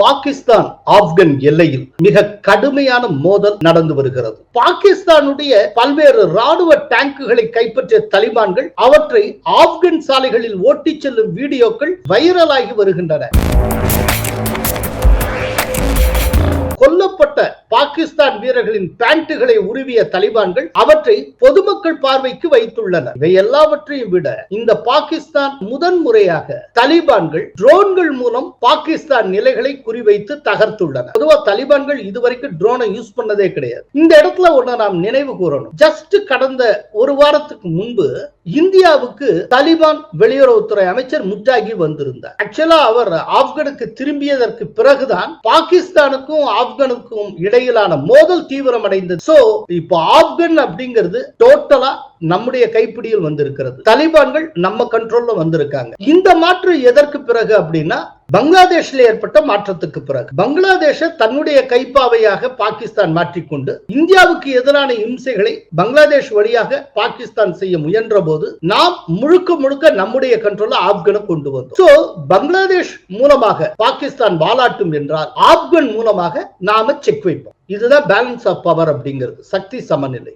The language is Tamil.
பாகிஸ்தான் ஆப்கன் எல்லையில் மிக கடுமையான மோதல் நடந்து வருகிறது. பாகிஸ்தானுடைய பல்வேறு ராணுவ டேங்குகளை கைப்பற்றிய தலிபான்கள் அவற்றை ஆப்கன் சாலைகளில் ஓட்டிச் செல்லும் வீடியோக்கள் வைரலாகி வருகின்றன. கொல்லப்பட்ட பாகிஸ்தான் வீரர்களின் பேண்ட்டுகளை உருவிய தலிபான்கள் அவற்றை பொதுமக்கள் பார்வைக்கு வைத்துள்ளனர். இவை எல்லாவற்றையும் விட இந்த பாகிஸ்தான் முதன்முறையாக தலிபான்கள் ட்ரோன்கள் மூலம் பாகிஸ்தான் நிலைகளை குறிவைத்து தகர்த்துள்ளனர். பொதுவா தலிபான்கள் இதுவரைக்கும் ட்ரோனை யூஸ் பண்ணதே கிடையாது. இந்த இடத்துல ஒண்ணு நாம் நினைவு கூறணும். ஜஸ்ட் கடந்த ஒரு வாரத்துக்கு முன்பு இந்தியாவுக்கு தலிபான் வெளியுறவுத்துறை அமைச்சர் முட்டாகி வந்திருந்தார். ஆக்சுவலா அவர் ஆப்கனுக்கு திரும்பியதற்கு பிறகுதான் பாகிஸ்தானுக்கும் ஆப்கனுக்கும் இடையிலான மோதல் தீவிரம் அடைந்தது. சோ இப்போ ஆப்கன் அப்படிங்கிறது டோட்டலா நம்முடைய கைப்பிடியில் வந்திருக்கிறது. தலிபான்கள் நம்ம கண்ட்ரோல்ல வந்திருக்காங்க. இந்த மாற்றம் எதற்கு பிறகு அப்படின்னா பங்களாதேஷ்ல ஏற்பட்ட மாற்றத்துக்கு பிறகு. பங்களாதேஷ தன்னுடைய கைப்பாவையாக பாகிஸ்தான் மாற்றிக்கொண்டு இந்தியாவுக்கு எதிரான இம்சைகளை பங்களாதேஷ் வழியாக பாகிஸ்தான் செய்ய முயன்ற போது நாம் முழுக்க முழுக்க நம்முடைய கண்ட்ரோல்ல ஆப்கனை கொண்டு வந்தோம். சோ பங்களாதேஷ் மூலமாக பாகிஸ்தான் வாலாட்டும் என்றால் ஆப்கன் மூலமாக நாம செக் வைப்போம். இதுதான் பேலன்ஸ் ஆஃப் பவர் அப்படிங்கிறது, சக்தி சமநிலை.